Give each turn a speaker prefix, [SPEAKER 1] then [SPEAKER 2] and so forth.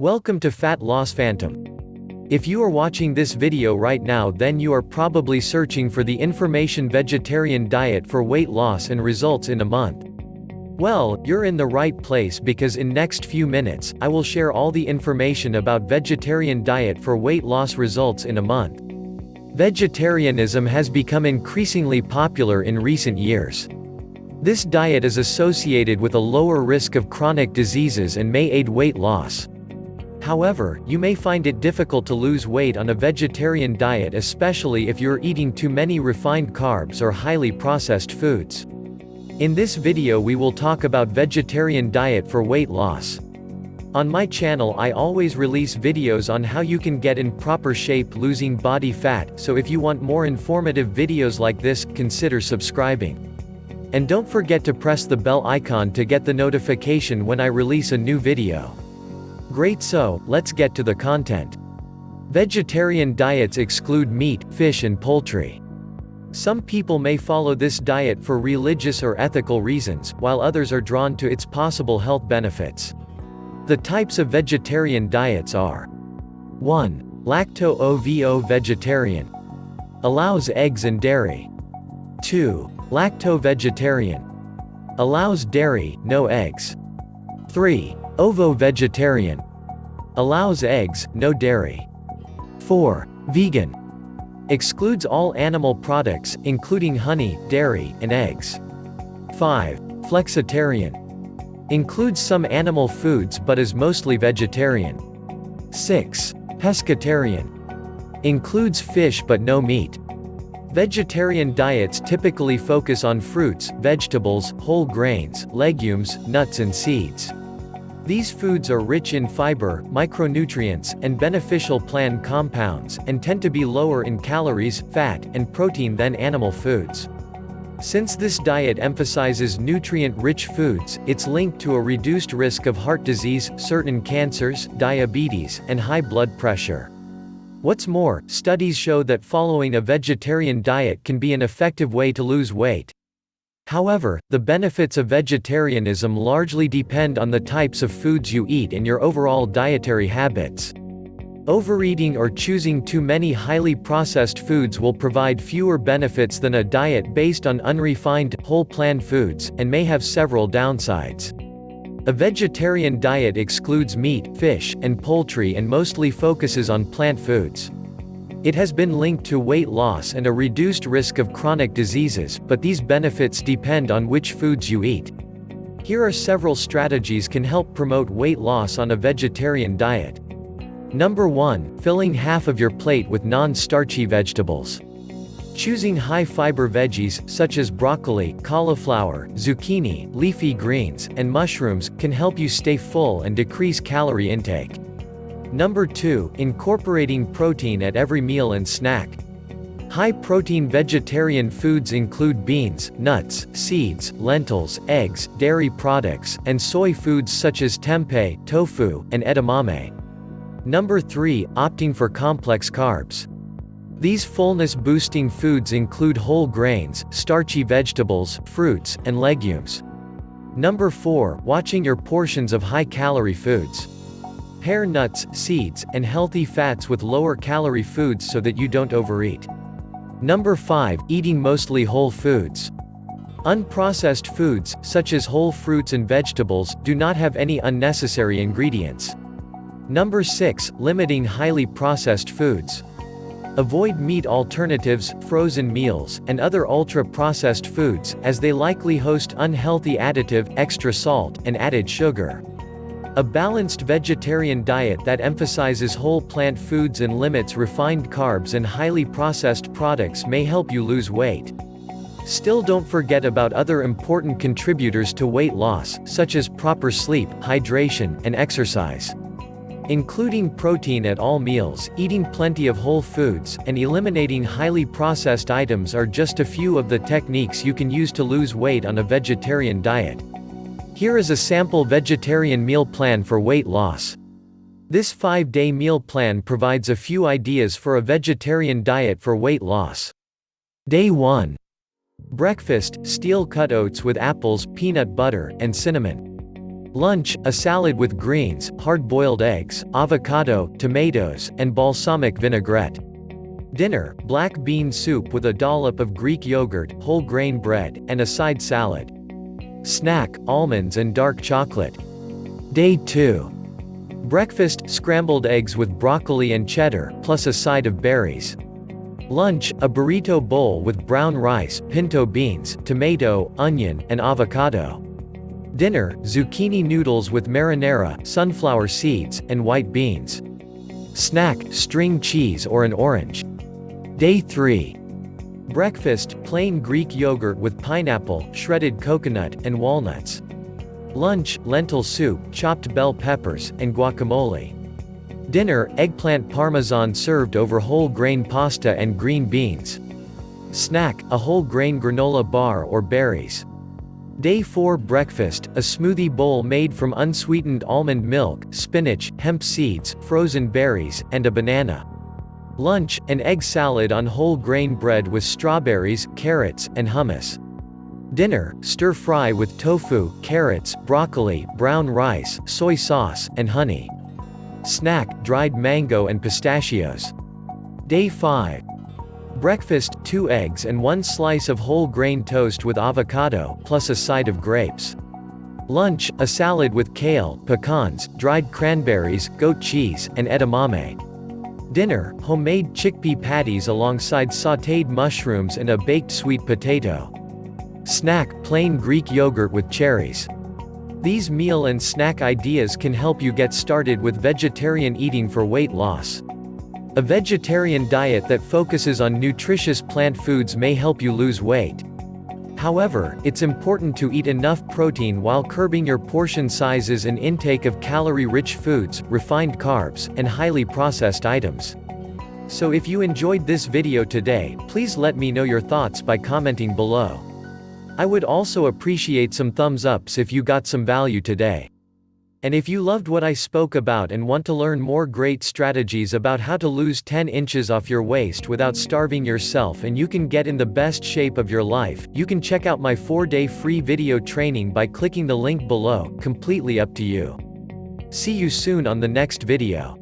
[SPEAKER 1] Welcome to Fat Loss Phantom. If you are watching this video right now, then you are probably searching for the information vegetarian diet for weight loss and results in a month. Well, you're in the right place because in next few minutes, I will share all the information about vegetarian diet for weight loss results in a month. Vegetarianism has become increasingly popular in recent years. This diet is associated with a lower risk of chronic diseases and may aid weight loss. However, you may find it difficult to lose weight on a vegetarian diet, especially if you're eating too many refined carbs or highly processed foods. In this video we will talk about vegetarian diet for weight loss. On my channel I always release videos on how you can get in proper shape losing body fat, so if you want more informative videos like this, consider subscribing. And don't forget to press the bell icon to get the notification when I release a new video. Great, so let's get to the content. Vegetarian diets exclude meat, fish and poultry. Some people may follow this diet for religious or ethical reasons, while others are drawn to its possible health benefits. The types of vegetarian diets are: 1. Lacto-ovo vegetarian. Allows eggs and dairy. 2. Lacto-vegetarian. Allows dairy, no eggs. 3. Ovo-vegetarian. Allows eggs, no dairy. 4. Vegan. Excludes all animal products, including honey, dairy, and eggs. 5. Flexitarian. Includes some animal foods but is mostly vegetarian. 6. Pescatarian. Includes fish but no meat. Vegetarian diets typically focus on fruits, vegetables, whole grains, legumes, nuts and seeds. These foods are rich in fiber, micronutrients, and beneficial plant compounds, and tend to be lower in calories, fat, and protein than animal foods. Since this diet emphasizes nutrient-rich foods, it's linked to a reduced risk of heart disease, certain cancers, diabetes, and high blood pressure. What's more, studies show that following a vegetarian diet can be an effective way to lose weight. However, the benefits of vegetarianism largely depend on the types of foods you eat and your overall dietary habits. Overeating or choosing too many highly processed foods will provide fewer benefits than a diet based on unrefined, whole plant foods, and may have several downsides. A vegetarian diet excludes meat, fish, and poultry and mostly focuses on plant foods. It has been linked to weight loss and a reduced risk of chronic diseases, but these benefits depend on which foods you eat. Here are several strategies can help promote weight loss on a vegetarian diet. Number 1. Filling half of your plate with non-starchy vegetables. Choosing high-fiber veggies, such as broccoli, cauliflower, zucchini, leafy greens, and mushrooms, can help you stay full and decrease calorie intake. Number 2. Incorporating protein at every meal and snack. High-protein vegetarian foods include beans, nuts, seeds, lentils, eggs, dairy products, and soy foods such as tempeh, tofu, and edamame. Number 3. Opting for complex carbs. These fullness-boosting foods include whole grains, starchy vegetables, fruits, and legumes. Number 4. Watching your portions of high-calorie foods. Pair nuts, seeds, and healthy fats with lower-calorie foods so that you don't overeat. Number 5. Eating mostly whole foods. Unprocessed foods, such as whole fruits and vegetables, do not have any unnecessary ingredients. Number 6. Limiting highly processed foods. Avoid meat alternatives, frozen meals, and other ultra-processed foods, as they likely host unhealthy additive, extra salt, and added sugar. A balanced vegetarian diet that emphasizes whole plant foods and limits refined carbs and highly processed products may help you lose weight. Still, don't forget about other important contributors to weight loss, such as proper sleep, hydration, and exercise. Including protein at all meals, eating plenty of whole foods, and eliminating highly processed items are just a few of the techniques you can use to lose weight on a vegetarian diet. Here is a sample vegetarian meal plan for weight loss. This 5-day meal plan provides a few ideas for a vegetarian diet for weight loss. Day 1. Breakfast: steel-cut oats with apples, peanut butter, and cinnamon. Lunch, a salad with greens, hard-boiled eggs, avocado, tomatoes, and balsamic vinaigrette. Dinner, black bean soup with a dollop of Greek yogurt, whole grain bread, and a side salad. Snack, almonds and dark chocolate. Day 2. Breakfast, scrambled eggs with broccoli and cheddar, plus a side of berries. Lunch, a burrito bowl with brown rice, pinto beans, tomato, onion, and avocado. Dinner, zucchini noodles with marinara, sunflower seeds, and white beans. Snack, string cheese or an orange. Day 3. Breakfast, plain Greek yogurt with pineapple, shredded coconut, and walnuts. Lunch, lentil soup, chopped bell peppers, and guacamole. Dinner, eggplant parmesan served over whole grain pasta and green beans. Snack, a whole grain granola bar or berries. Day 4 Breakfast, a smoothie bowl made from unsweetened almond milk, spinach, hemp seeds, frozen berries, and a banana. Lunch, an egg salad on whole grain bread with strawberries, carrots, and hummus. Dinner, stir-fry with tofu, carrots, broccoli, brown rice, soy sauce, and honey. Snack, dried mango and pistachios. Day 5. Breakfast, 2 eggs and 1 slice of whole grain toast with avocado, plus a side of grapes. Lunch, a salad with kale, pecans, dried cranberries, goat cheese, and edamame. Dinner, homemade chickpea patties alongside sautéed mushrooms and a baked sweet potato. Snack, plain Greek yogurt with cherries. These meal and snack ideas can help you get started with vegetarian eating for weight loss. A vegetarian diet that focuses on nutritious plant foods may help you lose weight. However, it's important to eat enough protein while curbing your portion sizes and intake of calorie-rich foods, refined carbs, and highly processed items. So if you enjoyed this video today, please let me know your thoughts by commenting below. I would also appreciate some thumbs ups if you got some value today. And if you loved what I spoke about and want to learn more great strategies about how to lose 10 inches off your waist without starving yourself and you can get in the best shape of your life, you can check out my 4-day free video training by clicking the link below, completely up to you. See you soon on the next video.